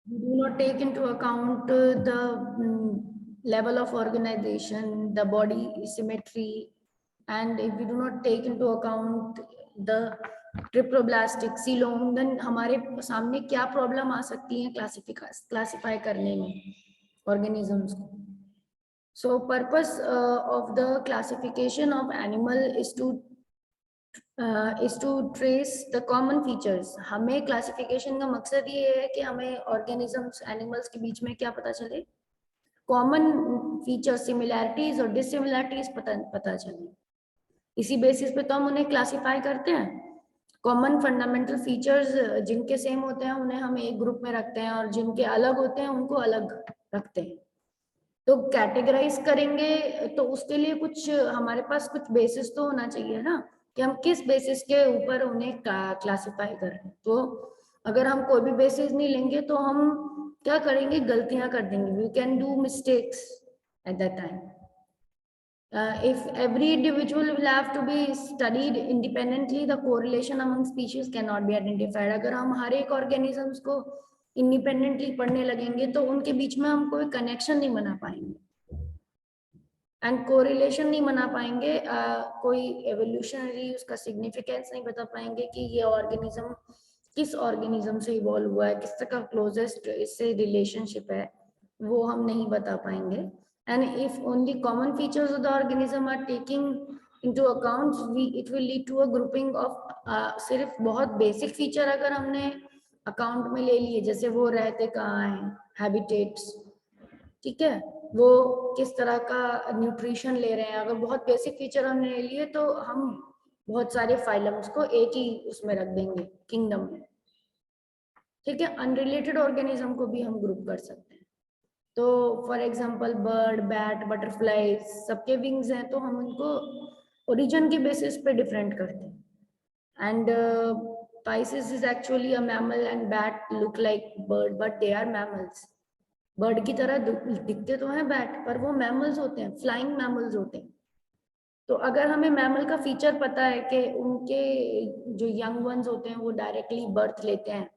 We do not take into account the level of organization, the body symmetry, and if we do not take into account the triploblastic coelom, then हमारे सामने क्या problem आ सकती है classify करने में organisms को. So purpose of the classification of animal is to trace the common features. हमें classification का मकसद ये है कि हमें organisms, animals के बीच में क्या पता चले, common features, similarities और dissimilarities पता चले. इसी बेसिस पे तो हम उन्हें क्लासिफाई करते हैं. कॉमन फंडामेंटल फीचर्स जिनके सेम होते हैं उन्हें हम एक ग्रुप में रखते हैं और जिनके अलग होते हैं उनको अलग रखते हैं. तो कैटेगराइज करेंगे तो उसके लिए कुछ हमारे पास कुछ बेसिस तो होना चाहिए ना, कि हम किस बेसिस के ऊपर उन्हें क्लासिफाई कर रहे हैं. तो अगर हम कोई भी बेसिस नहीं लेंगे तो हम क्या करेंगे, गलतियां कर देंगे. We can do mistakes at that time. If every individual will have to be studied independently, the correlation among species cannot be identified. अगर हम हर एक organisms को independently पढ़ने लगेंगे तो उनके बीच में हम कोई connection नहीं बना पाएंगे and correlation नहीं बना पाएंगे. कोई evolutionary उसका significance नहीं बता पाएंगे कि ये organism किस organism से evolve हुआ है, किस तरह का closest इससे relationship है, वो हम नहीं बता पाएंगे. And if only common features of the organism are taking into account, it will lead to a grouping of सिर्फ बहुत basic feature अगर हमने account में ले लिए, जैसे वो रहते कहाँ हैं, habitats, ठीक है, वो किस तरह का न्यूट्रिशन ले रहे हैं. अगर बहुत बेसिक फीचर हमने ले लिए तो हम बहुत सारे फाइलम्स को एक ही उसमें रख देंगे, किंगडम में. ठीक है, अनरिलेटेड ऑर्गेनिज्म को भी हम ग्रुप कर सकते हैं. तो for example bird, bat, butterfly, सबके विंग्स हैं तो हम उनको ओरिजिन के बेसिस पे डिफरेंट करते हैं. And Pisces is actually a mammal and bat look like bird but they are mammals. Bird की तरह दिखते तो हैं बैट, पर वो मैमल्स होते हैं, फ्लाइंग मैमल्स होते हैं. तो अगर हमें मैमल का फीचर पता है कि उनके जो यंग वंस होते हैं वो डायरेक्टली बर्थ लेते हैं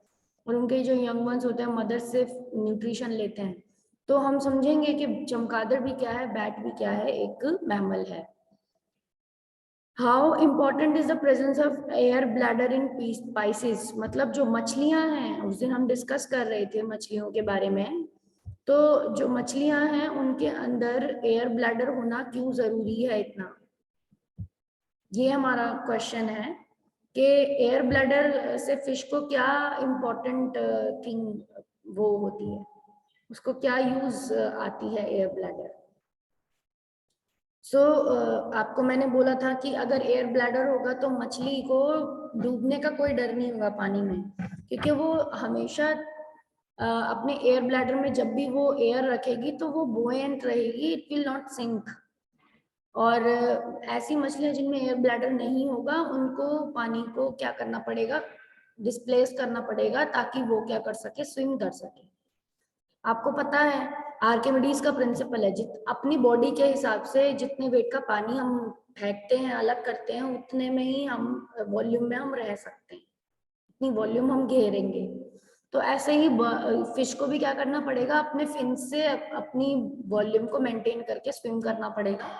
और उनके जो यंग वंस होते हैं मदर से न्यूट्रिशन लेते हैं, तो हम समझेंगे कि चमगादड़ भी क्या है, बैट भी क्या है, एक मैमल है. How important is the presence of air bladder in Pisces. मतलब जो मछलियां हैं, उस दिन हम डिस्कस कर रहे थे मछलियों के बारे में, तो जो मछलियां हैं उनके अंदर एयर ब्लैडर होना क्यों जरूरी है इतना, ये हमारा क्वेश्चन है. कि एयर ब्लैडर से फिश को क्या इम्पोर्टेंट थिंग वो होती है, उसको क्या यूज आती है एयर ब्लैडर. सो आपको मैंने बोला था कि अगर एयर ब्लैडर होगा तो मछली को डूबने का कोई डर नहीं होगा पानी में, क्योंकि वो हमेशा अपने एयर ब्लैडर में जब भी वो एयर रखेगी तो वो बुओयंट रहेगी, इट विल नॉट सिंक. और ऐसी मछलियां जिनमें एयर ब्लैडर नहीं होगा उनको पानी को क्या करना पड़ेगा, डिस्प्लेस करना पड़ेगा ताकि वो क्या कर सके, स्विम कर सके. आपको पता है आर्किमिडीज का प्रिंसिपल है, अपनी बॉडी के हिसाब से जितने वेट का पानी हम फेंकते हैं, अलग करते हैं, उतने में ही हम वॉल्यूम में हम रह सकते हैं, इतनी वॉल्यूम हम घेरेंगे. तो ऐसे ही फिश को भी क्या करना पड़ेगा, अपने फिन से अपनी वॉल्यूम को मेंटेन करके स्विम करना पड़ेगा.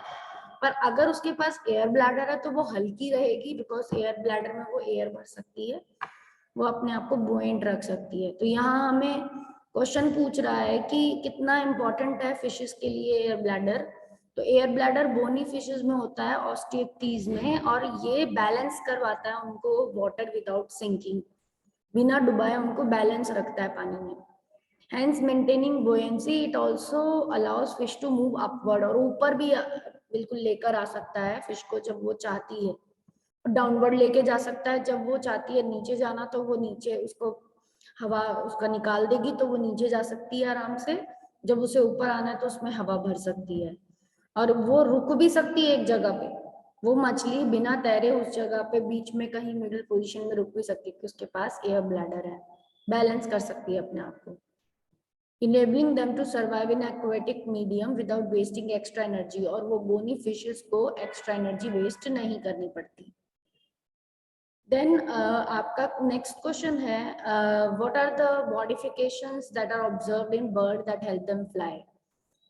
पर अगर उसके पास एयर ब्लैडर है तो वो हल्की रहेगी, बिकॉज एयर ब्लैडर में वो एयर भर सकती है, वो अपने आप को बुओयंट रख सकती है. तो यहाँ हमें क्वेश्चन पूछ रहा है कि कितना इंपॉर्टेंट है फिशेस के लिए एयर ब्लैडर. तो एयर ब्लैडर बोनी फिशेस में होता है, ऑस्टियोक्टीज में, और ये बैलेंस करवाता है उनको वाटर विदाउट सिंकिंग, बिना डुबाए उनको बैलेंस रखता है पानी में. Hence maintaining buoyancy, it also allows fish to move upward, और ऊपर भी बिल्कुल लेकर आ सकता है फिश को जब वो चाहती है, डाउनवर्ड लेके जा सकता है जब वो चाहती है नीचे जाना, तो वो नीचे उसको हवा उसका निकाल देगी तो वो नीचे जा सकती है आराम से. जब उसे ऊपर आना है तो उसमें हवा भर सकती है, और वो रुक भी सकती है एक जगह पे. वो मछली बिना तैरे उस जगह पे बीच में कहीं मिडिल पोजीशन में रुक भी सकती है कि उसके पास एयर ब्लैडर है, बैलेंस कर सकती है अपने आप को, enabling them to survive in aquatic medium without wasting extra energy. और वो बोनी फिशेस को एक्स्ट्रा एनर्जी वेस्ट नहीं करनी पड़ती. देन आपका नेक्स्ट क्वेश्चन है, what are the modifications that are observed in bird that help them fly.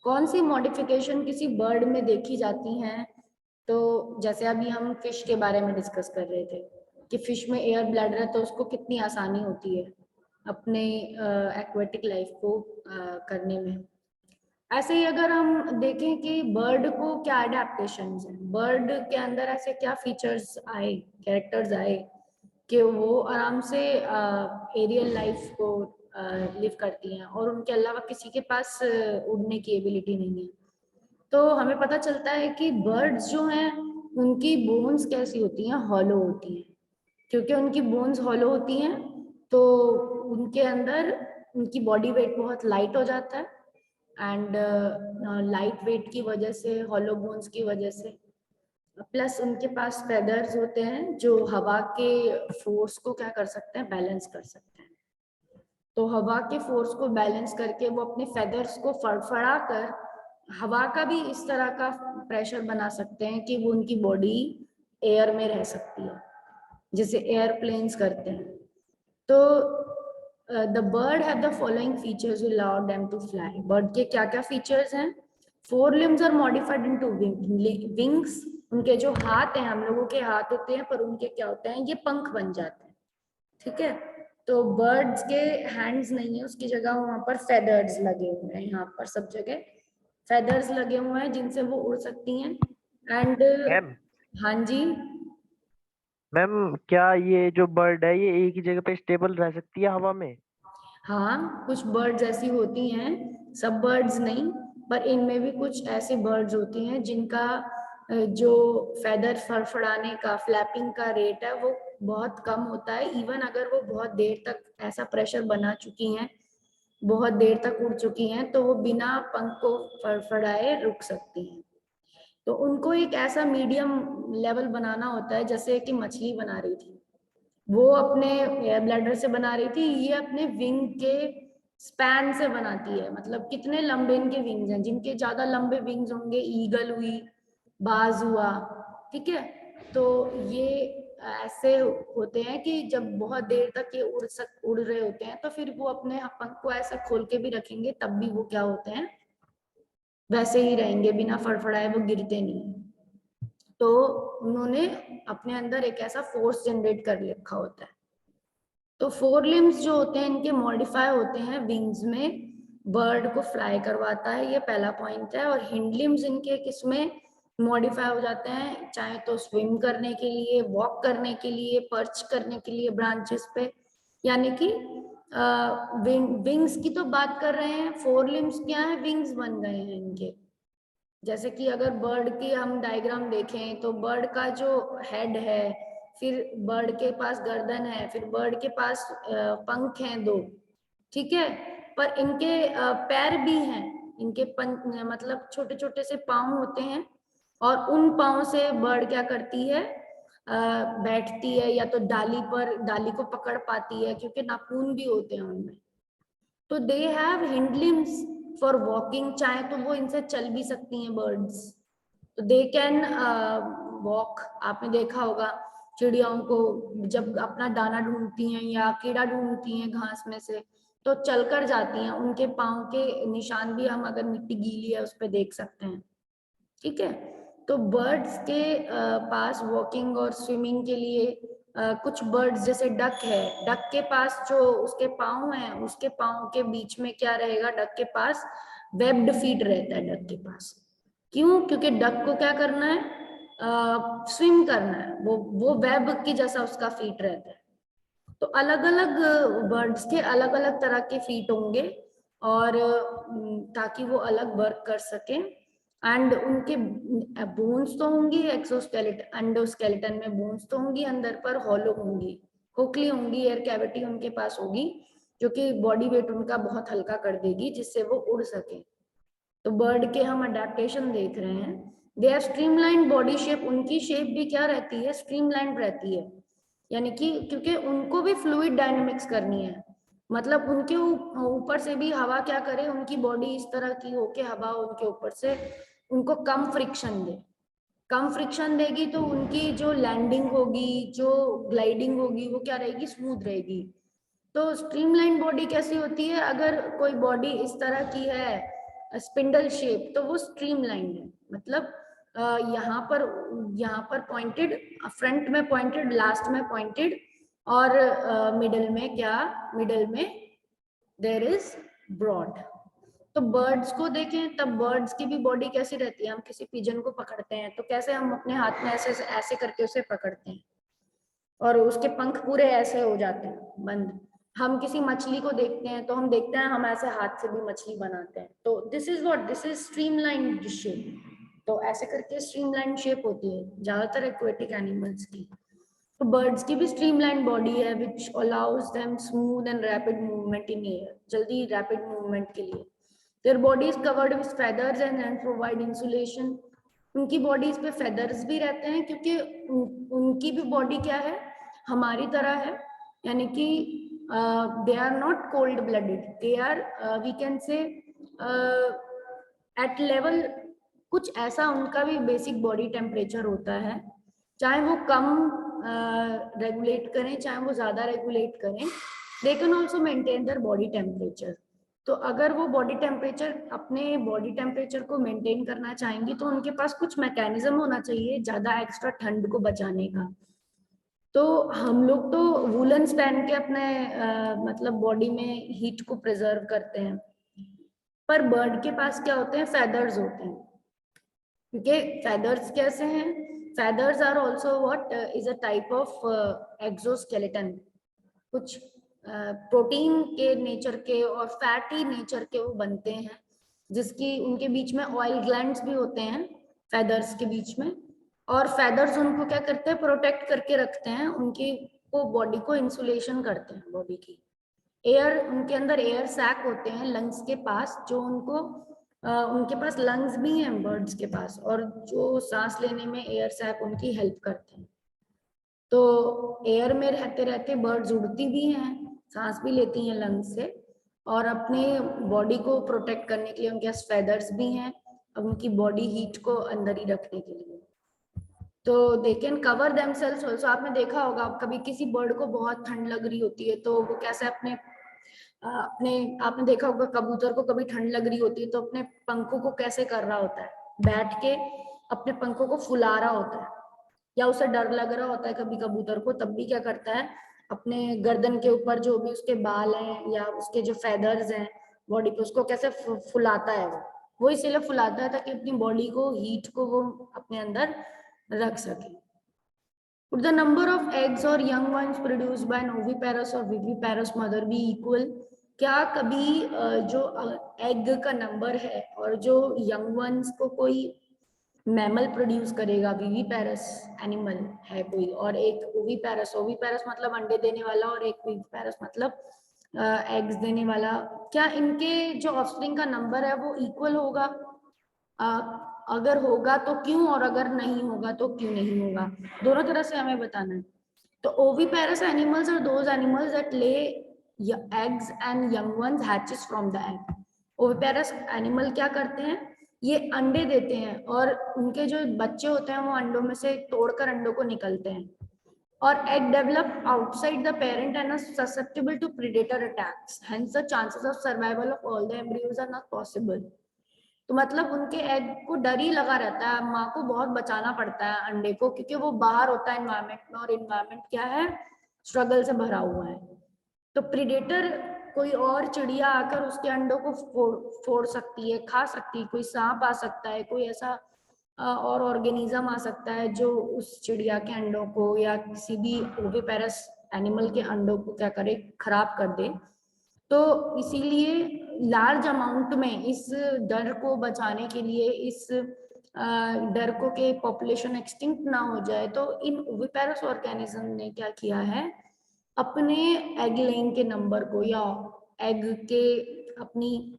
कौन सी मॉडिफिकेशन किसी बर्ड में देखी जाती हैं? तो जैसे अभी हम फिश के बारे में डिस्कस कर रहे थे कि फिश में एयर ब्लैडर है तो उसको कितनी आसानी होती है अपने एक्वेटिक लाइफ को करने में। ऐसे ही अगर हम देखें कि बर्ड को क्या अडेप्टेशंस हैं, बर्ड के अंदर ऐसे क्या फीचर्स आए, कैरेक्टर्स आए कि वो आराम से एरियल लाइफ को लिव करती हैं और उनके अलावा किसी के पास उड़ने की एबिलिटी नहीं है। तो हमें पता चलता है कि बर्ड्स जो हैं उनकी बोन्स कैसी होती हैं, हॉलो होती हैं। क्योंकि उनकी बोन्स हॉलो होती हैं तो उनके अंदर उनकी बॉडी वेट बहुत लाइट हो जाता है एंड लाइट वेट की वजह से, हॉलो बोन्स की वजह से, प्लस उनके पास फेदर्स होते हैं जो हवा के फोर्स को क्या कर सकते हैं, बैलेंस कर सकते हैं। तो हवा के फोर्स को बैलेंस करके वो अपने फेदर्स को फड़फड़ा कर हवा का भी इस तरह का प्रेशर बना सकते हैं कि वो उनकी बॉडी एयर में रह सकती है, जैसे एयरप्लेन्स करते हैं। तो the bird have the following features will allow them to fly. Bird के क्या क्या फीचर्स हैं? Four limbs are modified into wings. उनके जो हाथ हैं, हम लोगों के हाथ होते हैं पर उनके क्या होते हैं, ये पंख बन जाते हैं। ठीक है, तो बर्ड्स के हैंड्स नहीं है, उसकी जगह वहां पर फेदर्स लगे हुए हैं, यहाँ पर सब जगह फेदर्स लगे हुए हैं जिनसे वो उड़ सकती हैं। एंड मैम हाँ जी, मैम क्या ये जो बर्ड है ये एक ही जगह पे स्टेबल रह सकती है हवा में? हाँ कुछ बर्ड्स ऐसी होती हैं, सब बर्ड्स नहीं, पर इनमें भी कुछ ऐसे बर्ड्स होती हैं जिनका जो फेदर फड़फड़ाने का, फ्लैपिंग का रेट है वो बहुत कम होता है। इवन अगर वो बहुत देर तक ऐसा प्रेशर बना चुकी हैं, बहुत देर तक उड़ चुकी हैं, तो वो बिना पंख को फड़फड़ाए रुक सकती हैं। तो उनको एक ऐसा मीडियम लेवल बनाना होता है, जैसे कि मछली बना रही थी, वो अपने एयर ब्लैडर से बना रही थी, ये अपने विंग के स्पैन से बनाती है। मतलब कितने लंबे इनके विंग्स हैं, जिनके ज्यादा लंबे विंग्स होंगे, ईगल हुई, बाज हुआ, ठीक है। तो ये ऐसे होते हैं कि जब बहुत देर तक ये उड़ रहे होते हैं तो फिर वो अपने पंख को ऐसे खोल के भी रखेंगे, तब भी वो क्या होते हैं, वैसे ही रहेंगे, बिना फड़फड़ाए वो गिरते नहीं। तो उन्होंने अपने अंदर एक ऐसा फोर्स जनरेट कर रखा होता है। तो फोर लिम्स जो होते हैं इनके मॉडिफाई होते हैं विंग्स में, बर्ड को फ्लाई करवाता है, ये पहला पॉइंट है। और हिंड लिम्स इनके किसमें मॉडिफाई हो जाते हैं, चाहे तो स्विम करने के लिए, वॉक करने के लिए, पर्च करने के लिए ब्रांचेस पे, यानी कि विंग्स की तो बात कर रहे हैं। फोर लिम्स क्या है, विंग्स बन गए हैं इनके। जैसे कि अगर बर्ड की हम डायग्राम देखें तो बर्ड का जो हेड है, फिर बर्ड के पास गर्दन है, फिर बर्ड के पास पंख हैं दो, ठीक है। पर इनके पैर भी हैं, इनके मतलब छोटे छोटे से पाँव होते हैं, और उन पाँव से बर्ड क्या करती है, बैठती है, या तो डाली पर, डाली को पकड़ पाती है, क्योंकि नाखून भी होते हैं उनमें। तो they have hind limbs for walking, चाहे तो वो इनसे चल भी सकती हैं बर्ड्स। तो दे कैन वॉक। आपने देखा होगा चिड़ियाओं को जब अपना दाना ढूंढती हैं या कीड़ा ढूंढती हैं घास में से, तो चलकर जाती हैं, उनके पाँव के निशान भी हम अगर मिट्टी गीली है उस पर देख सकते हैं, ठीक है। तो बर्ड्स के पास वॉकिंग और स्विमिंग के लिए कुछ बर्ड्स, जैसे डक है, डक के पास जो उसके पाँव हैं, उसके पाँव के बीच में क्या रहेगा, डक के पास वेब्ड फीट रहता है डक के पास। क्यों? क्योंकि डक को क्या करना है, स्विम करना है, वो वेब की जैसा उसका फीट रहता है। तो अलग अलग बर्ड्स के अलग अलग तरह के फीट होंगे, और ताकि वो अलग वर्क कर सकें। एंड उनके बोन्स तो होंगी, एक्सोस्केलेटन एंडोस्केलेटन में बोन्स तो होंगी अंदर, पर हॉलो होंगी, खोखली होंगी, एयर कैविटी उनके पास होगी, जो कि बॉडी वेट उनका बहुत हल्का कर देगी, जिससे वो उड़ सके। तो बर्ड के हम अडेप्टेशन देख रहे हैं। They are streamline body shape, उनकी शेप भी क्या रहती है, स्ट्रीमलाइन रहती है, यानी कि क्योंकि उनको भी फ्लूइड डायनेमिक्स करनी है, मतलब उनके ऊपर से भी हवा क्या करे, उनकी बॉडी इस तरह की हो के हवा उनके ऊपर से उनको कम फ्रिक्शन दे। कम फ्रिक्शन देगी तो उनकी जो लैंडिंग होगी, जो ग्लाइडिंग होगी, वो क्या रहेगी, स्मूथ रहेगी। तो स्ट्रीमलाइन बॉडी कैसी होती है, अगर कोई बॉडी इस तरह की है स्पिंडल शेप, तो वो स्ट्रीमलाइन है। मतलब यहाँ पर पॉइंटेड, फ्रंट में पॉइंटेड, लास्ट में पॉइंटेड, और मिडल में क्या, मिडल में देयर इज ब्रॉड। तो बर्ड्स को देखें तब बर्ड्स की भी बॉडी कैसी रहती है, हम किसी पिजन को पकड़ते हैं तो कैसे हम अपने हाथ में ऐसे ऐसे करके उसे पकड़ते हैं और उसके पंख पूरे ऐसे हो जाते हैं बंद। हम किसी मछली को देखते हैं तो हम देखते हैं हम ऐसे हाथ से भी मछली बनाते हैं। तो this is what, this is streamline shape. तो ऐसे करके स्ट्रीमलाइन शेप होती है ज्यादातर एक्वेटिक एनिमल्स की। तो बर्ड्स की भी स्ट्रीमलाइन बॉडी है which allows them smooth and rapid movement in air, जल्दी रैपिड मूवमेंट के लिए। Their body is covered with feathers and provide insulation. उनकी बॉडीज पे फेदर्स भी रहते हैं क्योंकि उनकी भी बॉडी क्या है, हमारी तरह है, यानी कि they are not cold blooded, they are we can say at level, कुछ ऐसा उनका भी बेसिक बॉडी टेम्परेचर होता है, चाहे वो कम रेगुलेट करें चाहे वो ज्यादा रेगुलेट करें, they can also maintain their body temperature. तो अगर वो बॉडी टेम्परेचर, अपने बॉडी टेम्परेचर को मेंटेन करना चाहेंगी तो उनके पास कुछ मैकेनिज्म होना चाहिए ज्यादा एक्स्ट्रा ठंड को बचाने का। तो हम लोग तो वूलन्स पहन के अपने मतलब बॉडी में हीट को प्रिजर्व करते हैं, पर बर्ड के पास क्या होते हैं, फेदर्स होते हैं। क्योंकि फेदर्स कैसे हैं, feathers are also what is a type of exoskeleton. कुछ प्रोटीन के नेचर के और फैटी नेचर के वो बनते हैं, जिसकी उनके बीच में ऑयल ग्लैंड्स भी होते हैं फेदर्स के बीच में। और फेदर्स उनको क्या करते हैं, प्रोटेक्ट करके रखते हैं, उनकी को बॉडी को इंसुलेशन करते हैं बॉडी की। एयर, उनके अंदर एयर सैक होते हैं लंग्स के पास, जो उनको उनके पास लंग्स भी हैं बर्ड्स के पास, और जो सांस लेने में एयर सैक उनकी हेल्प करते हैं। तो एयर में रहते रहते बर्ड्स उड़ती भी हैं, सांस भी लेती हैं लंग्स से, और अपने बॉडी को प्रोटेक्ट करने के लिए उनके पास फेदर्स भी हैं, अब उनकी बॉडी हीट को अंदर ही रखने के लिए। तो they can cover themselves also. आपने देखा होगा कभी किसी बर्ड को बहुत ठंड लग रही होती है तो वो कैसे अपने आपने देखा होगा कबूतर को कभी ठंड लग रही होती है तो अपने पंखों को कैसे कर रहा होता है, बैठ के अपने पंखों को फुला रहा होता है। या उसे डर लग रहा होता है कभी कबूतर को, तब भी क्या करता है, अपने गर्दन के ऊपर जो भी उसके बाल हैं या उसके जो फेदर्स हैं बॉडी पे, उसको कैसे फुलाता है वो इसीलिए फुलाता है ताकि अपनी बॉडी को, हीट को वो अपने अंदर रख सके। Would the number of eggs or young ones produced by an oviparous or viviparous mother be equal? क्या कभी जो एग का नंबर है और जो यंग वंस को कोई मैमल प्रोड्यूस करेगा, विविपैरस एनिमल है कोई, और एक ओविपैरस, ओविपैरस मतलब अंडे देने वाला, और एक विविपैरस मतलब एग्स देने वाला, क्या इनके जो ऑफस्प्रिंग का नंबर है वो इक्वल होगा? अगर होगा तो क्यों, और अगर नहीं होगा तो क्यों नहीं होगा? दोनों तरह से हमें बताना है। तो oviparous animals are those animals that lay eggs and young ones hatches from the egg. Oviparous animal क्या करते हैं, ये अंडे देते हैं और उनके जो बच्चे होते हैं वो अंडों में से तोड़कर अंडों को निकलते हैं, और egg develop outside the parent and are susceptible to predator attacks. Hence the chances of survival of all the embryos are not possible. तो मतलब उनके एग को डर ही लगा रहता है, माँ को बहुत बचाना पड़ता है अंडे को, क्योंकि वो बाहर होता है एनवायरमेंट में, और एनवायरमेंट क्या है, स्ट्रगल से भरा हुआ है। तो प्रीडेटर कोई और चिड़िया आकर उसके अंडों को फोड़ सकती है, खा सकती है, कोई सांप आ सकता है, कोई ऐसा और ऑर्गेनिज्म आ सकता है जो उस चिड़िया के अंडों को या किसी भी ओविपेरस एनिमल के अंडों को क्या करे, खराब कर दे। तो इसीलिए लार्ज अमाउंट में इस डर को बचाने के लिए, इस डर को के पॉपुलेशन एक्सटिंक्ट ना हो जाए, तो इन ओविपेरस ऑर्गेनिज्म ने क्या किया है, अपने एग लेइंग के नंबर को या एग के अपनी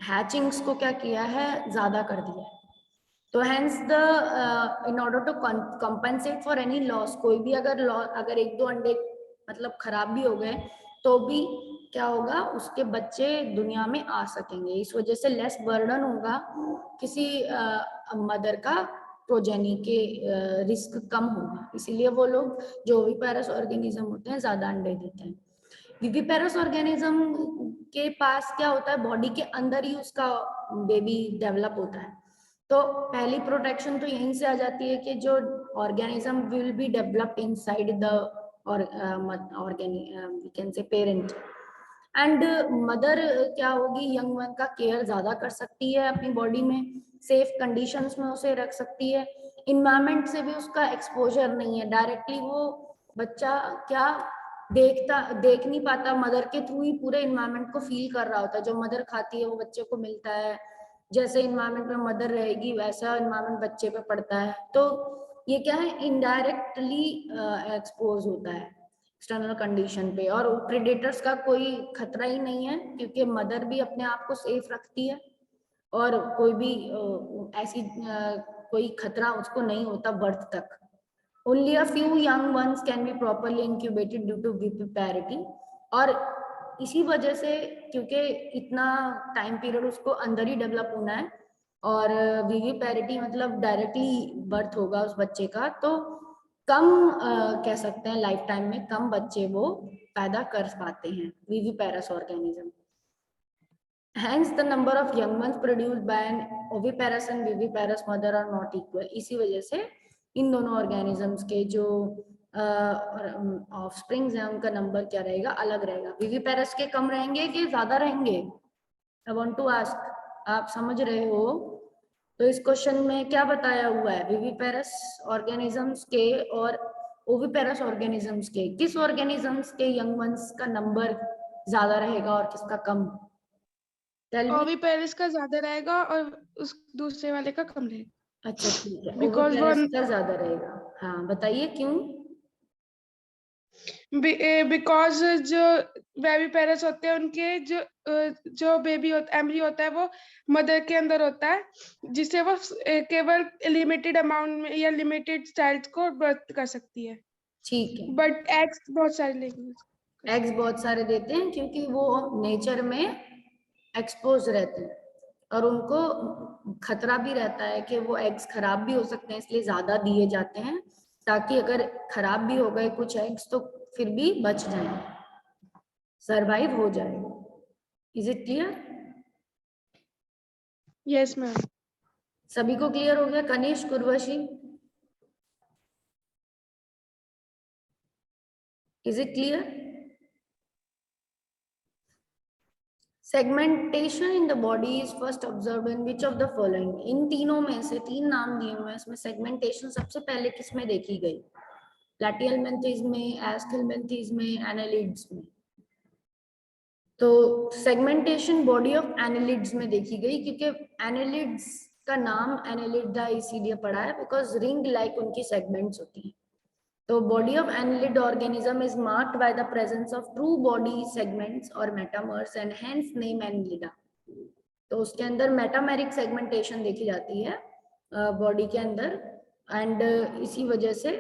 हैचिंग्स को क्या किया है, ज्यादा कर दिया है। तो hence the in order to compensate for any loss, कोई भी अगर एक दो अंडे मतलब खराब भी हो गए तो भी क्या होगा, उसके बच्चे दुनिया में आ सकेंगे। इस वजह से लेस बर्डन होगा किसी मदर का प्रोजेनी के रिस्क कम होगा, इसीलिए वो लोग जो ओविपेरस ऑर्गेनिज्म होते हैं ज्यादा अंडे देते हैं। विविपेरस ऑर्गेनिज्म के पास क्या होता है, बॉडी के अंदर ही उसका बेबी डेवलप होता है। तो पहली प्रोटेक्शन तो यहीं से आ जाती है कि जो organism will be developed inside the we can say parent. And mother क्या होगी, यंग वन का केयर ज्यादा कर सकती है अपनी बॉडी में, सेफ कंडीशंस में उसे रख सकती है। इन्वायरमेंट से भी उसका एक्सपोजर नहीं है, डायरेक्टली वो बच्चा क्या देख नहीं पाता, मदर के थ्रू ही पूरे इन्वायरमेंट को फील कर रहा होता है। जो मदर खाती है वो बच्चे को मिलता है, जैसे इन्वायरमेंट में मदर रहेगी वैसा इन्वायरमेंट बच्चे पे पड़ता है। तो ये क्या है, इनडायरेक्टली एक्सपोज होता है एक्सटर्नल कंडीशन पे, और प्रेडेटर्स का कोई खतरा ही नहीं है क्योंकि मदर भी अपने आप को सेफ रखती है और कोई भी ऐसी कोई खतरा उसको नहीं होता बर्थ तक। Only a few young ones can be properly incubated due to viviparity, और इसी वजह से क्योंकि इतना टाइम पीरियड उसको अंदर ही डेवलप होना है और विविपैरिटी मतलब डायरेक्टली बर्थ होगा उस बच्चे का, तो कम कह सकते हैं लाइफ टाइम में कम बच्चे वो पैदा कर पाते हैं viviparous organism. Hence the number of young ones produced by an oviparous and viviparous mother are not equal। इसी वजह से इन दोनों ऑर्गेनिजम्स के जो ऑफस्प्रिंग्स हैं उनका नंबर क्या रहेगा, अलग रहेगा। विविपेरस के कम रहेंगे कि ज्यादा रहेंगे? आई वांट टू आस्क, आप समझ रहे हो? तो इस क्वेश्चन में क्या बताया हुआ है, विविपेरस ऑर्गेनिजम्स के और ओविपेरस ऑर्गेनिजम्स के, किस ऑर्गेनिजम्स के यंग वंस का नंबर ज्यादा रहेगा और किसका कम? ओविपेरस का ज्यादा रहेगा और उस दूसरे वाले का कम रहेगा। अच्छा ठीक है, Because ओविपेरस का ज्यादा रहेगा। हाँ बताइए क्यों? बिकॉज जो बेबी पेरेंट्स होते हैं उनके जो बेबी होता एम्ब्रियो होता है वो मदर के अंदर होता है, जिससे वो केवल लिमिटेड अमाउंट में या लिमिटेड चाइल्ड को बर्थ कर सकती है। ठीक है, बट एग्स बहुत सारे लेंगे, एग्स बहुत सारे देते हैं क्योंकि वो नेचर में एक्सपोज रहते हैं और उनको खतरा भी रहता है कि वो एग्स खराब भी हो सकते हैं, इसलिए ज्यादा दिए जाते हैं ताकि अगर खराब भी हो गए कुछ एग्स तो फिर भी बच जाए, सरवाइव हो जाए। Is it clear? Yes ma'am. सभी को क्लियर हो गया? Kanishk, Kurvashi, is it clear? Segmentation in the body is first observed in which of the following? इन तीनों में से, तीन नाम दिए हुए हैं, इसमें सेगमेंटेशन सबसे पहले किस में देखी गई? प्लैटिहेल्मिन्थेस में, एस्केल्मिन्थेस में, एनालिड्स में। तो सेगमेंटेशन बॉडी ऑफ एनालिड्स में देखी गई क्योंकि एनालिड्स का नाम एनालिडा इसीलिए पड़ा है बिकॉज रिंग लाइक उनकी सेगमेंट्स होती हैं। तो body of annelid organism is marked by the presence of true body segments or metamers and hence name annelida। तो उसके अंदर मेटामेरिक सेगमेंटेशन देखी जाती है बॉडी के अंदर एंड इसी वजह से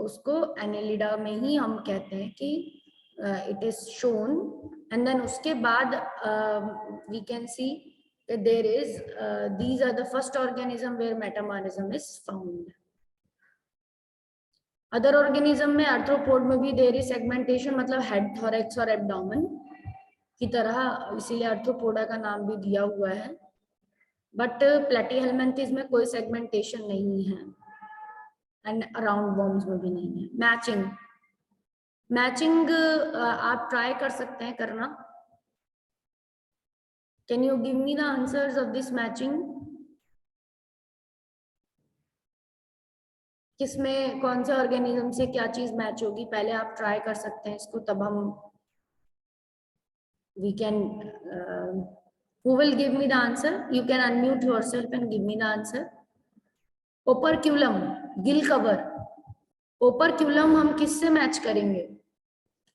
उसको annelida में ही हम कहते हैं कि it is shown. And then उसके बाद we can see that there is these are the first organism where metamerism is found। Other organism में आर्थ्रोपोड में भी देयर इज सेगमेंटेशन, मतलब हेड, थोरैक्स और एब्डोमेन की तरह, इसीलिए आर्थ्रोपोडा का नाम भी दिया हुआ है। बट प्लैटिहेल्मिन्थेस में कोई सेगमेंटेशन नहीं है एंड राउंड वॉर्म्स में भी नहीं है। मैचिंग, मैचिंग आप ट्राई कर सकते हैं करना। Can you give me the answers of this matching? किसमें कौन से ऑर्गेनिज्म से क्या चीज मैच होगी, पहले आप ट्राई कर सकते हैं इसको, तब हम we can who will give me the answer? You can unmute yourself and give me the answer। Operculum, gill cover, operculum हम किससे मैच करेंगे?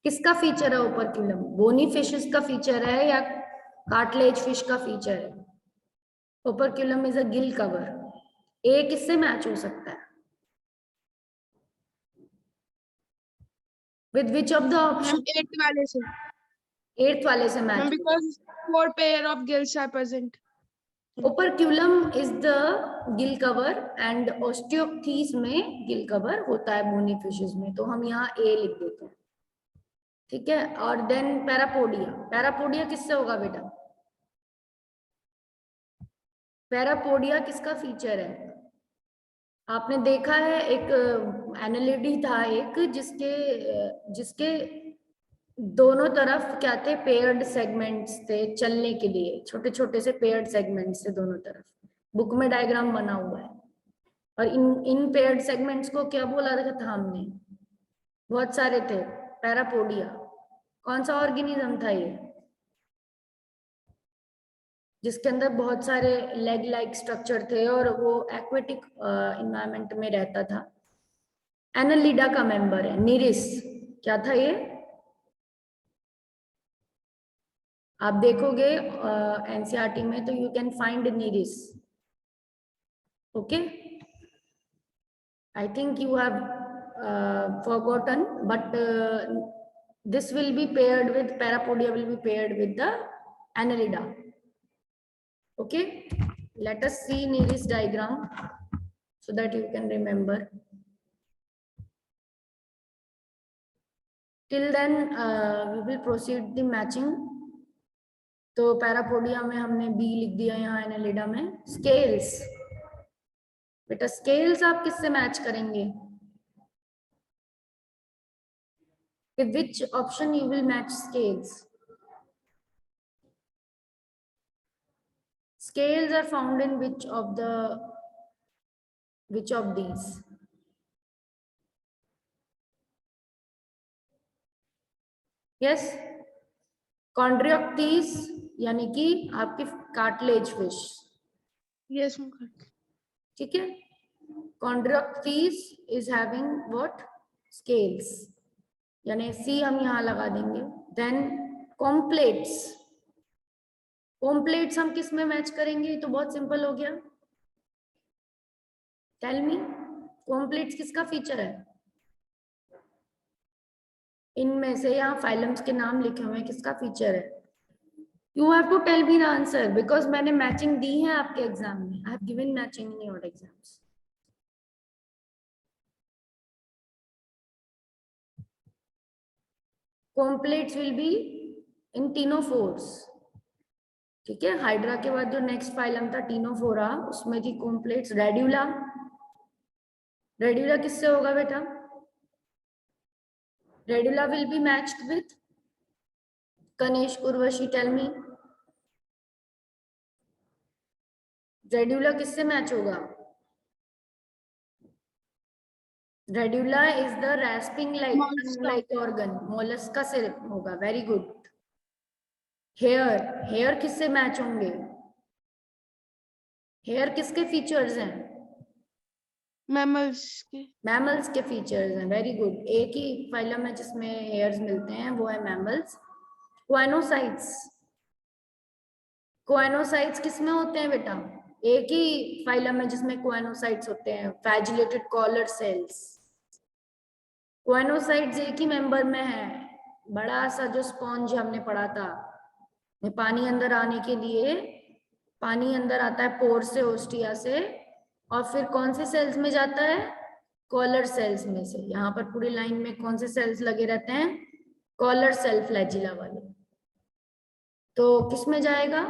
किसका फीचर है ओपरक्यूलम? बोनी फिशेस का फीचर है या कार्टिलेज फिश का फीचर है? Operculum is a gill cover. A किससे मैच हो सकता है? With which of the option? 8 वाले से। 8th वाले से match. because 4 pair of gills are present. Operculum is the gill cover and Osteichthyes में गिल कवर होता है बोनी फिशेस में, तो हम यहाँ ए लिख देते हैं, ठीक है। और देन पैरापोडिया, पैरापोडिया किससे होगा बेटा? पैरापोडिया किसका फीचर है? आपने देखा है एक एनालिडी था एक, जिसके दोनों तरफ क्या थे? पेयर्ड सेगमेंट्स थे चलने के लिए, छोटे छोटे से पेयर्ड सेगमेंट्स थे दोनों तरफ। बुक में डायग्राम बना हुआ है। और इन पेयर्ड सेगमेंट्स को क्या बोला था हमने? बहुत सारे थे, पैरापोडिया। कौन सा ऑर्गेनिज्म था ये जिसके अंदर बहुत सारे लेग लाइक स्ट्रक्चर थे और वो एक्वेटिक इन्वायरमेंट में रहता था? एनालिडा का मेंबर है निरिस। क्या था ये? आप देखोगे एनसीईआरटी में तो you can find निरिस। Okay, I think you have forgotten, but this will be paired with Parapodia, will be paired with the Annelida. Okay, let us see Nereis diagram so that you can remember. Till then we will proceed the matching. तो parapodia में हमने B लिख दिया, यहाँ Annelida में scales. बेटा scales आप किससे मैच करेंगे? With which option you will match scales? Scales are found in which of these? Yes, Chondrioctes यानी कि आपकी कार्टिलेज फिश। Yes, ठीक है, Chondrioctes is having what? Scales, यानी सी हम यहाँ लगा देंगे। देन कॉम्प्लेट्स, कॉम्प्लेट्स हम किस में मैच करेंगे? तो बहुत सिंपल हो गया। टेल मी, कॉम्प्लेट्स किसका फीचर है? इनमें से यहाँ फाइलम्स के नाम लिखे हुए हैं, किसका फीचर है? You have to tell me the answer because मैंने मैचिंग दी है आपके एग्जाम में। I have given matching in your exams. Comb plates will be in ctenophores, ठीक है। हाइड्रा के बाद जो नेक्स्ट फाइलम था टीनोफोरा, उसमें थी कॉम्प्लेट्स। रेड्यूला, रेड्यूला किससे होगा बेटा? Radula will be matched with Kanesh Kurvashi, tell me. Radula किससे मैच होगा? Radula is the rasping like organ, Mollusca से होगा। Very good. हेयर, हेयर किससे मैच होंगे? हेयर किसके फीचर्स हैं? mammals के। मैमल्स के फीचर्स हैं। Very good. एक ही फाइलम है जिसमें हेयर्स मिलते हैं, वो है मैमल्स। क्वाइनोसाइट्स, क्वाइनोसाइट्स किसमें होते हैं बेटा? एक ही फाइलम है जिसमें क्वाइनोसाइट्स होते हैं, फ्लैजिलेटेड कॉलर सेल्स। क्वाइनोसाइट्स एक ही मेंबर में है। बड़ा सा जो स्पॉन्ज हमने पढ़ा था, पानी अंदर आने के लिए, पानी अंदर आता है पोर से, ओस्टिया से, और फिर कौन से सेल्स में जाता है? कॉलर सेल्स में से। यहाँ पर पूरी लाइन में कौन से सेल्स लगे रहते हैं? कॉलर सेल फ्लैजिला वाले। तो किस में जाएगा?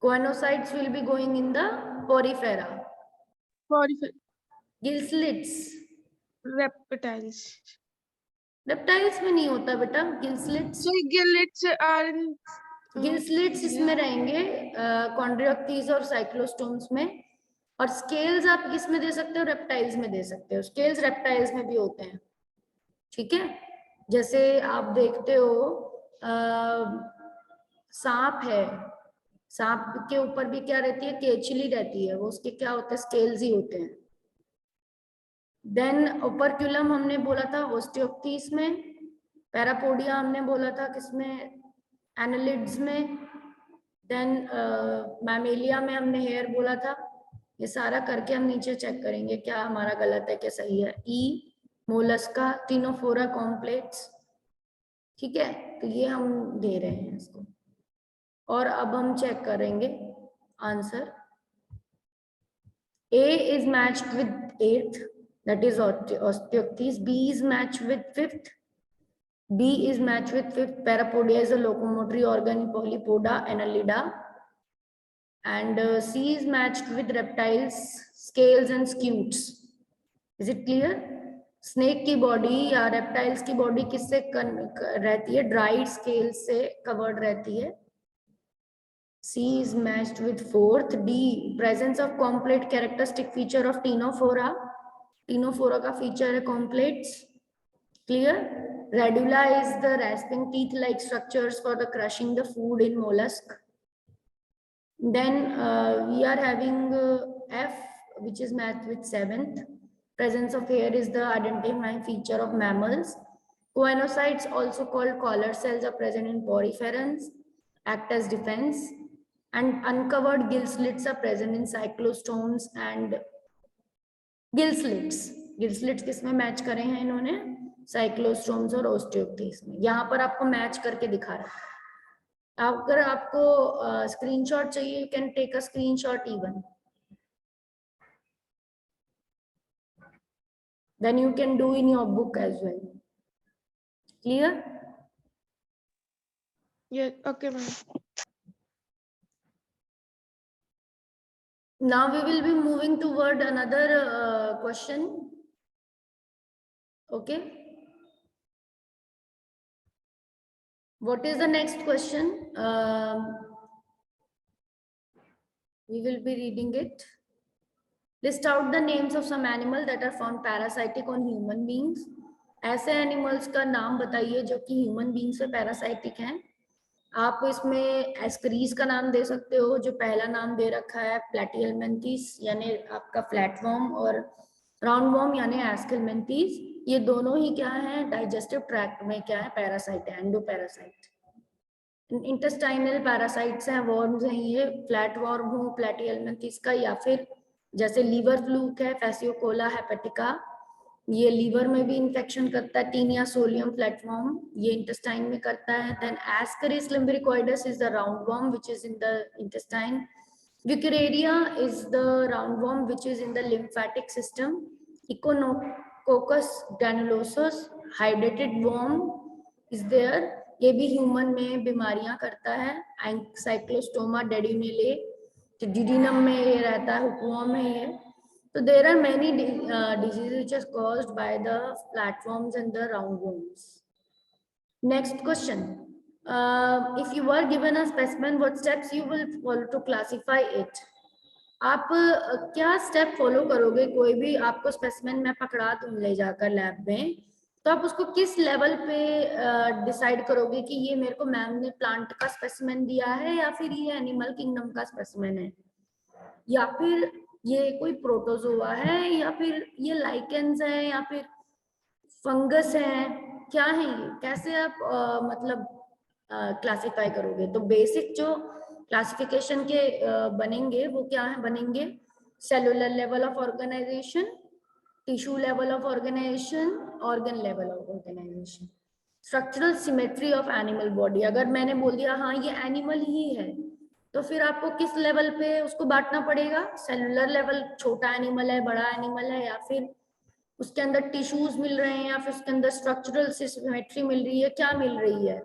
Coenocytes will be going in the porifera. Gill slits, reptiles। reptiles में नहीं होता बेटा gill slits। So gillets are in gill slits इसमें रहेंगे Chondrioctes और cyclostomes में। और scales आप किस में दे सकते हो? reptiles में दे सकते हो। scales reptiles में भी होते हैं, ठीक है। जैसे आप देखते हो सांप है, सांप के ऊपर भी क्या रहती है? केचली रहती है, वो उसके क्या होते हैं? स्केल्स ही होते हैं। देन ओपरक्यूलम हमने बोला था ओस्टियोक्टीस में। पैरापोडिया हमने बोला था किसमें? एनालिड्स में। देन मैमेलिया में हमने हेयर बोला था। ये सारा करके हम नीचे चेक करेंगे क्या हमारा गलत है क्या सही है। ई मोलस्का, टीनोफोरा, कॉम्प्लेट्स, ठीक है, तो ये हम दे रहे हैं इसको। और अब हम चेक करेंगे answer. A is matched with 8th, that is Osteoctes. B is matched with 5th. B is matched with 5th. Parapodia is a locomotory organ, Polypoda, Annelida. And C is matched with reptiles, scales and scutes. Is it clear? Snake की body या reptiles की body किससे रहती है? Dried scale से covered रहती है। C is matched with 4th. D, presence of complete characteristic feature of Ctenophora. Ctenophora का feature है completes. Clear? Radula is the rasping teeth-like structures for the crushing the food in mollusk. Then we are having F, which is matched with 7th. Presence of hair is the identifying feature of mammals. Choanocytes, also called collar cells, are present in poriferans, act as defense. And uncovered gill slits are present in cyclostomes and gill slits. Gill slits किसमें match करे हैं इन्होंने? Cyclostomes और ओस्टियोक्टीज में। यहाँ पर आपको match करके दिखा रहा है। अगर आपको स्क्रीनशॉट चाहिए, you can take a screenshot even, then you can do in your book as well. Clear? Yeah, okay, ma'am. Now we will be moving toward another question. Okay. What is the next question? We will be reading it. List out the names of some animal that are found parasitic on human beings. ऐसे animals का नाम बताइए जो कि human being से parasitic हैं। आप इसमें एस्करीज का नाम दे सकते हो, जो पहला नाम दे रखा है प्लेटिहेलमिन्थेस यानी आपका फ्लैटवर्म, और राउंडवर्म यानी एस्केलमिन्थेस। ये दोनों ही क्या है? डाइजेस्टिव ट्रैक्ट में क्या है? पैरासाइट है, एंडोपैरासाइट। इंटेस्टाइनल पैरासाइट्स हैं, वर्म्स हैं ये। फ्लैटवर्म हो प्लेटिहेलमिन्थेस का, या फिर जैसे लीवर फ्लूक है फैसियोकोला हेपेटिका, ये लीवर में भी इन्फेक्शन करता है। टीनिया सोलियम प्लेटफॉर्म ये इंटेस्टाइन में करता है। Then Ascaris lumbricoides is the roundworm which is in the intestine. Wuchereria is the roundworm which is in the lymphatic system. Echinococcus granulosus hydrated worm is there, ये भी human में बीमारियां करता है। साइक्लोस्टोमा डेडिनेले डिडिनम में ये रहता है, हुकवर्म है ये। So there are many diseases which are caused by the flatworms and the roundworms. Next question. If you were given a specimen, what steps you will follow to classify it? आप क्या step follow करोगे? कोई भी आपको specimen में पकड़ा तुम ले जाकर लैब में, तो आप उसको किस लेवल पे डिसाइड करोगे कि ये मेरे को मैम ने प्लांट का स्पेसिमेन दिया है, या फिर ये एनिमल किंगडम का स्पेसिमेन है, या फिर ये कोई प्रोटोजोआ है, या फिर ये लाइकेंस है, या फिर फंगस है, क्या है ये? कैसे आप मतलब क्लासिफाई करोगे? तो बेसिक जो क्लासिफिकेशन के बनेंगे वो क्या है? बनेंगे cellular level of organisation, tissue level of organisation, organ level of organisation, structural symmetry of animal body. अगर मैंने बोल दिया हाँ ये एनिमल ही है, तो फिर आपको किस लेवल पे उसको बांटना पड़ेगा? सेलुलर लेवल, छोटा एनिमल है, बड़ा एनिमल है, या फिर उसके अंदर टिश्यूज मिल रहे हैं, या फिर उसके अंदर स्ट्रक्चरल सिमेट्री मिल रही है, क्या मिल रही है?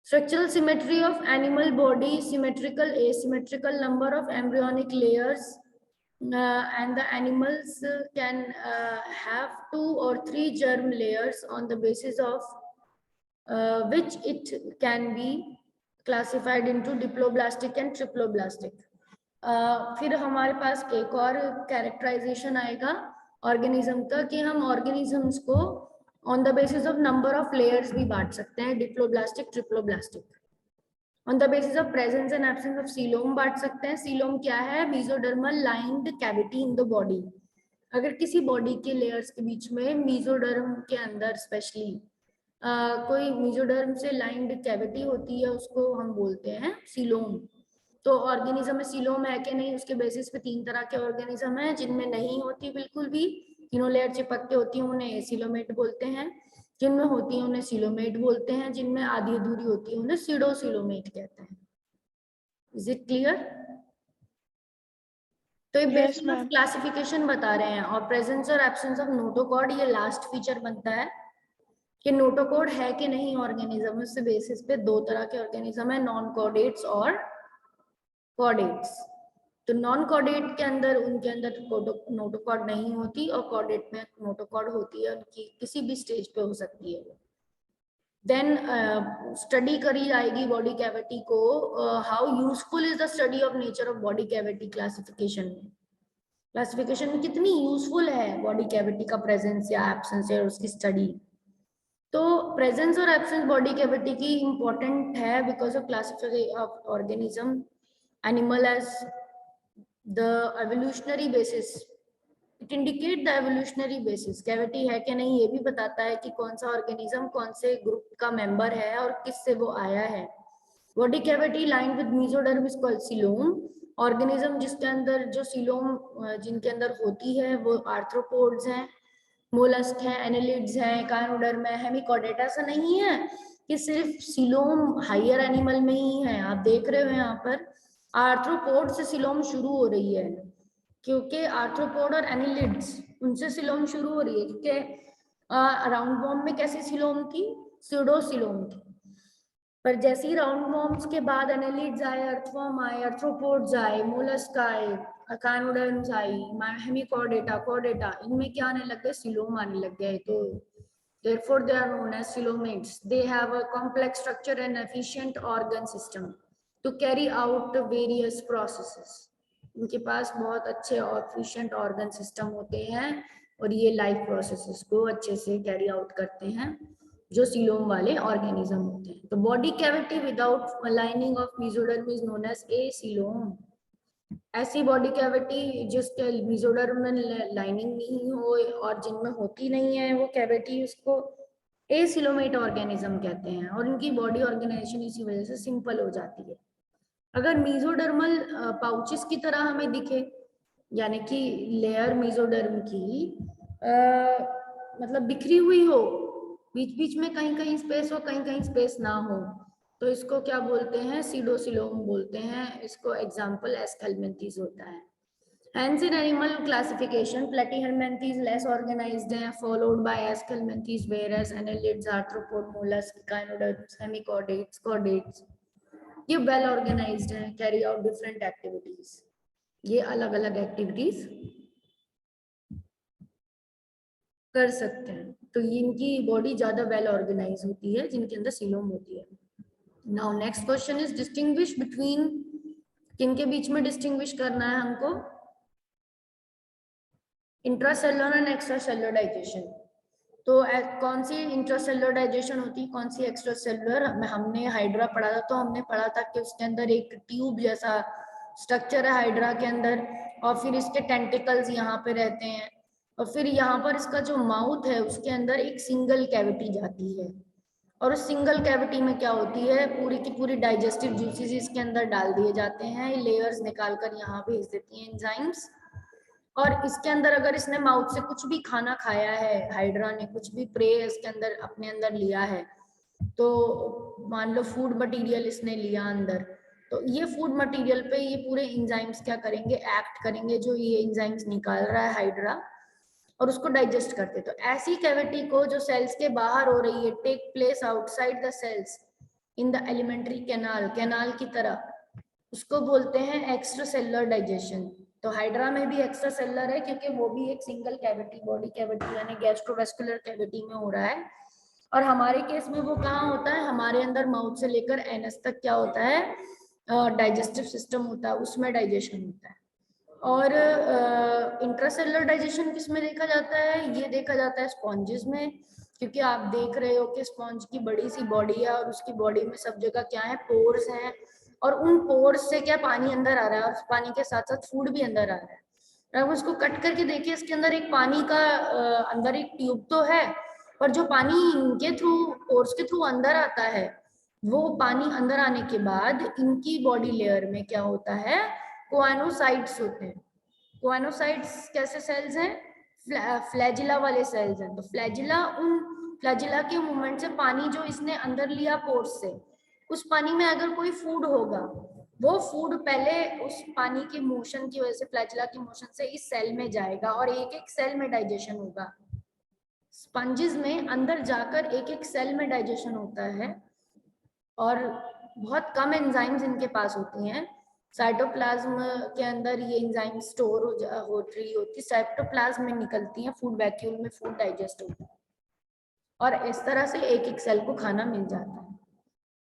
Structural symmetry of animal body, symmetrical, asymmetrical number of embryonic layers, and the animals can have 2 or 3 germ layers on the basis of which it can be classified into diploblastic and triploblastic. फिर हमारे पास एक और characterisation आएगा organism का, कि हम organisms को on the basis of number of layers भी बांट सकते हैं, diploblastic, triploblastic. On the basis of presence and absence of coelom बांट सकते हैं। सीलोम क्या है? Mesodermal lined cavity in the body. अगर किसी बॉडी के लेयर्स के बीच में मेसोडर्म के अंदर स्पेशली कोई मेसोडर्म से लाइन्ड कैविटी होती है, उसको हम बोलते हैं सीलोम। तो ऑर्गेनिज्म में सीलोम है कि नहीं, उसके बेसिस पे 3 तरह के ऑर्गेनिज्म हैं। जिनमें नहीं होती बिल्कुल भी, तीनों लेयर चिपक के होती हैं, उन्हें एसिलोमेट बोलते हैं। जिनमें होती है उन्हें सिलोमेट बोलते हैं। जिनमें आधी अधूरी होती है उन्हें सीडोसिलोमेट कहते हैं। Is it clear? तो ये Yes, basis of ma'am. Classification बता रहे हैं। और प्रेजेंस और एब्सेंस ऑफ नोटोकॉर्ड ये लास्ट फीचर बनता है कि नोटोकॉर्ड है कि नहीं ऑर्गेनिज्म। उससे बेसिस पे 2 तरह के ऑर्गेनिज्म है, नॉन कॉर्डेट्स और कॉर्डेट्स। तो नॉन कॉर्डेट के अंदर उनके अंदर नोटोकॉर्ड नहीं होती, और कॉर्डेट में नोटोकॉर्ड होती है। उनकी किसी भी स्टेज पे हो सकती है वो। देन स्टडी करी जाएगी बॉडी कैविटी को। How useful is the study of nature of body cavity classification में। क्लासिफिकेशन में कितनी यूजफुल है बॉडी कैविटी का प्रेजेंस या एब्सेंस या उसकी स्टडी। तो प्रेजेंस और एब्सेंस बॉडी कैविटी की इंपॉर्टेंट है because of classification of organism animal as the evolutionary basis. It indicate the evolutionary basis. Cavity है कि नहीं ये भी बताता है कि कौन सा ऑर्गेनिज्म कौन से ग्रुप का मेंबर है और किस से वो आया है। Body cavity line with mesoderm is called coelom. Organism जिसके अंदर जो सीलोम जिनके अंदर होती है वो आर्थ्रोपोड्स हैं, मोलस्क हैं, एनेलिड्स हैं, कायनोडर्म है, हेमिकॉर्डेटा। ऐसा नहीं है कि सिर्फ सीलोम हायर एनिमल में ही है। आप देख रहे हो यहाँ पर आर्थ्रोपोड से सीलोम शुरू हो रही है, क्योंकि आर्थ्रोपोड और एनिलिड्स उनसे सिलोम शुरू हो रही है। क्योंकि राउंड वॉर्म में कैसी सिलोम थी? स्यूडोसिलोम थी। पर जैसे ही राउंड वॉर्म्स के बाद एनेलिड्स आए, अर्थवॉर्म आए, आर्थ्रोपोड्स आए, मोलस्क आए, कायनोडर्म्स आई, हेमिकॉर्डेटा, कॉर्डेटा, इनमें क्या आने लग गए? सिलोम आने लग गए। तो therefore they are known as coelomates. They have a complex structure and efficient organ system to carry out various processes. इनके पास बहुत अच्छे और एफिशिएंट ऑर्गन सिस्टम होते हैं और ये लाइफ प्रोसेसेस को अच्छे से कैरी आउट करते हैं जो सीलोम वाले ऑर्गेनिज्म होते हैं। तो body cavity without lining of mesoderm is known as acoelom. ऐसी बॉडी कैविटी जिसके मेसोडर्म में लाइनिंग नहीं हो और जिनमें होती नहीं है वो कैविटी, उसको एसिलोमेट ऑर्गेनिज्म कहते हैं। और इनकी बॉडी ऑर्गेनाइजेशन इसी वजह से सिंपल हो जाती है। अगर मेसोडर्मल पाउचेस की तरह हमें दिखे, यानी कि लेयर मेसोडर्म की मतलब बिखरी हुई हो, बीच बीच में कहीं कहीं स्पेस हो, कहीं कहीं स्पेस ना हो, तो इसको क्या बोलते हैं? सीडोसिलोम बोलते हैं। इसको एग्जाम्पल एस्केलमेंथीज होता है। Hence in animal classification, platyhelminthes less organized हैं, followed by aschelminthes, whereas annelids, arthropod, mollusks, echinoderms, hemichordates, chordates, ये वेल ऑर्गेनाइज्ड हैं, कैरी आउट डिफरेंट एक्टिविटीज। ये अलग अलग एक्टिविटीज कर सकते हैं। तो इनकी बॉडी ज्यादा वेल ऑर्गेनाइज होती है जिनके अंदर सीलोम होती है। Now next question is distinguish between, किनके बीच में डिस्टिंग्विश करना है हमको? Intracellular and extracellular digestion. तो कौन सी इंट्रासेलुलर डाइजेशन होती है, कौन सी एक्स्ट्रासेलुलर? हमने हाइड्रा पढ़ा था, तो हमने पढ़ा था कि उसके अंदर एक ट्यूब जैसा स्ट्रक्चर है हाइड्रा के अंदर, और फिर इसके टेंटिकल्स यहाँ पे रहते हैं, और फिर यहाँ पर इसका जो माउथ है उसके अंदर एक सिंगल कैविटी जाती है। और उस सिंगल कैविटी में क्या होती है? पूरी की पूरी डाइजेस्टिव जूसेस इसके अंदर डाल दिए जाते हैं, लेयर्स निकाल कर यहाँ भेज देती हैं एंजाइम्स। और इसके अंदर अगर इसने माउथ से कुछ भी खाना खाया है, हाइड्रा ने कुछ भी प्रे इसके अंदर अपने अंदर लिया है, तो मान लो फूड मटेरियल इसने लिया अंदर, तो ये फूड मटेरियल पे ये पूरे एंजाइम्स क्या करेंगे? एक्ट करेंगे, जो ये एंजाइम्स निकाल रहा है हाइड्रा, और उसको डाइजेस्ट करते। तो ऐसी कैविटी को जो सेल्स के बाहर हो रही है, take place outside the cells in the alimentary canal, canal की तरह, उसको बोलते हैं एक्स्ट्रा सेलुलर डाइजेशन। तो हाइड्रा में भी एक्स्ट्रा सेलुलर है क्योंकि वो भी एक सिंगल कैविटी, बॉडी कैविटी यानी गैस्ट्रोवेस्कुलर कैविटी में हो रहा है। और हमारे केस में वो कहाँ होता है? हमारे अंदर माउथ से लेकर एनस तक क्या होता है? डाइजेस्टिव सिस्टम होता है, उसमें डाइजेशन होता है। और इंट्रासेलुलर डाइजेशन किस में देखा जाता है? ये देखा जाता है स्पॉन्जेस में, क्योंकि आप देख रहे हो कि स्पॉन्ज की बड़ी सी बॉडी है और उसकी बॉडी में सब जगह क्या है? पोर्स हैं, और उन पोर्स से क्या पानी अंदर आ रहा है, और पानी के साथ साथ फूड भी अंदर आ रहा है। अब उसको कट करके देखिए, इसके अंदर एक पानी का अंदर एक ट्यूब तो है, पर जो पानी इनके थ्रू, पोर्स के थ्रू अंदर आता है, वो पानी अंदर आने के बाद इनकी बॉडी लेयर में क्या होता है, कोआनोसाइट्स होते हैं। कोआनोसाइट्स कैसे सेल्स हैं, फ्लैजिला वाले सेल्स हैं। तो फ्लैजिला के मूवमेंट से पानी जो इसने अंदर लिया पोर्स से, उस पानी में अगर कोई फूड होगा, वो फूड पहले उस पानी के मोशन की वजह से, फ्लैजिला के मोशन से इस सेल में जाएगा और एक एक सेल में डाइजेशन होगा। स्पंजेस में अंदर जाकर एक एक सेल में डाइजेशन होता है और बहुत कम एंजाइम्स इनके पास होती हैं। साइटोप्लाज्म के अंदर ये एंजाइम स्टोर हो रही होती, साइटोप्लाज्म में निकलती हैं, फूड वैक्यूल में फूड डाइजेस्ट होता है और इस तरह से एक एक सेल को खाना मिल जाता है।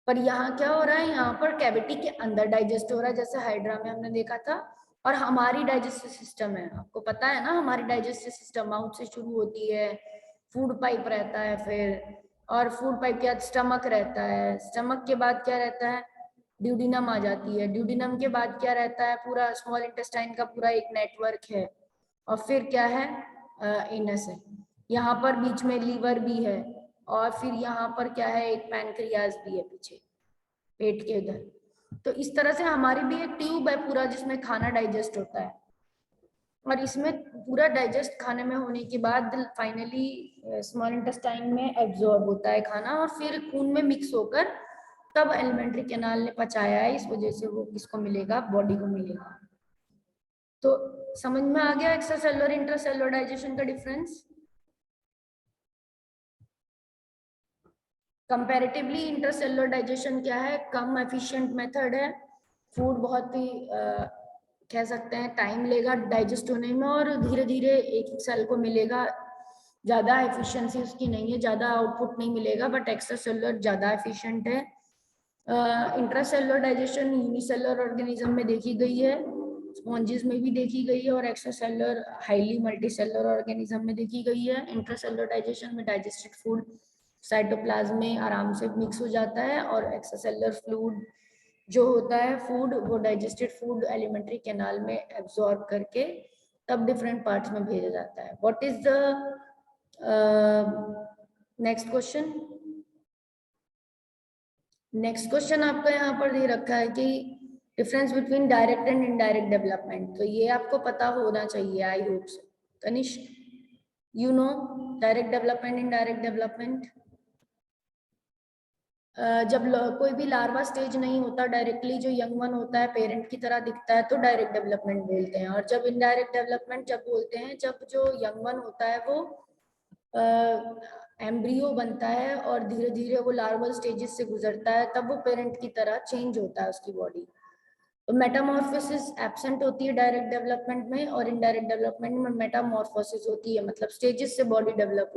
पर यहाँ क्या हो रहा है, यहाँ पर कैविटी के अंदर डाइजेस्ट हो रहा है, जैसे हाइड्रा में हमने देखा था। और हमारी डाइजेस्टिव सिस्टम है, आपको पता है ना, हमारी डाइजेस्टिव सिस्टम माउथ से शुरू होती है, फूड पाइप रहता है फिर, और फूड पाइप के बाद स्टमक रहता है, स्टमक के बाद क्या रहता है, ड्यूडिनम आ जाती है, ड्यूडिनम के बाद क्या रहता है, पूरा स्मॉल इंटेस्टाइन का पूरा एक नेटवर्क है, और फिर क्या है, एनस है, यहाँ पर बीच में लीवर भी है, और फिर यहाँ पर क्या है, एक पैनक्रियाज भी है पीछे पेट के उधर। तो इस तरह से हमारी भी एक ट्यूब है पूरा जिसमें खाना डाइजेस्ट होता है, और इसमें पूरा डाइजेस्ट खाने में होने के बाद फाइनली स्मॉल इंटेस्टाइन में एब्जॉर्ब होता है खाना, और फिर खून में मिक्स होकर तब एलिमेंट्री कैनाल ने पचाया है, इस वजह से वो किसको मिलेगा, बॉडी को मिलेगा। तो समझ में आ गया एक्स्ट्रा सेलुलर इंट्रासेलुलर डाइजेशन का डिफरेंस। कंपैरेटिवली इंट्रासेलुलर डाइजेशन क्या है, कम एफिशिएंट मेथड है, फूड बहुत ही कह सकते हैं टाइम लेगा डाइजेस्ट होने में, और धीरे धीरे एक एक सेल को मिलेगा, ज्यादा एफिशिएंसी उसकी नहीं है, ज्यादा आउटपुट नहीं मिलेगा, बट एक्स्ट्रा सेलुलर ज्यादा एफिशिएंट है। इंट्रासेलुलर डाइजेशन यूनिसेलुलर ऑर्गेनिज्म में देखी गई है, स्पॉन्जेस में भी देखी गई है, और extra cellular highly multicellular organism में देखी गई है। इंट्रासेलुलर डाइजेशन में डाइजेस्टेड फूड साइटोप्लाज्म में आराम से मिक्स हो जाता है, और एक्स्ट्रासेलुलर फ्लूइड जो होता है फूड, वो डाइजेस्टेड फूड एलिमेंट्री कैनाल में एब्जॉर्ब करके तब डिफरेंट पार्ट्स में भेजा जाता है। What is the next question. Next question आपका यहाँ पर दे रखा है कि difference between direct and indirect development, तो ये आपको पता होना चाहिए I hope so. Tanishq, you know direct development, indirect development. जब कोई भी लार्वा स्टेज नहीं होता, डायरेक्टली जो यंग वन होता है पेरेंट की तरह दिखता है, तो डायरेक्ट डेवलपमेंट बोलते हैं। और जब इनडायरेक्ट डेवलपमेंट जब बोलते हैं, जब जो यंग वन होता है वो एम्ब्रियो बनता है और धीरे धीरे वो लार्वल स्टेजेस से गुजरता है, तब वो पेरेंट की तरह चेंज होता है उसकी बॉडी। तो मेटामॉर्फोसिस एब्सेंट होती है डायरेक्ट डेवलपमेंट में, और इनडायरेक्ट डेवलपमेंट में मेटामॉर्फोसिस होती है, मतलब स्टेजेस से बॉडी डेवलप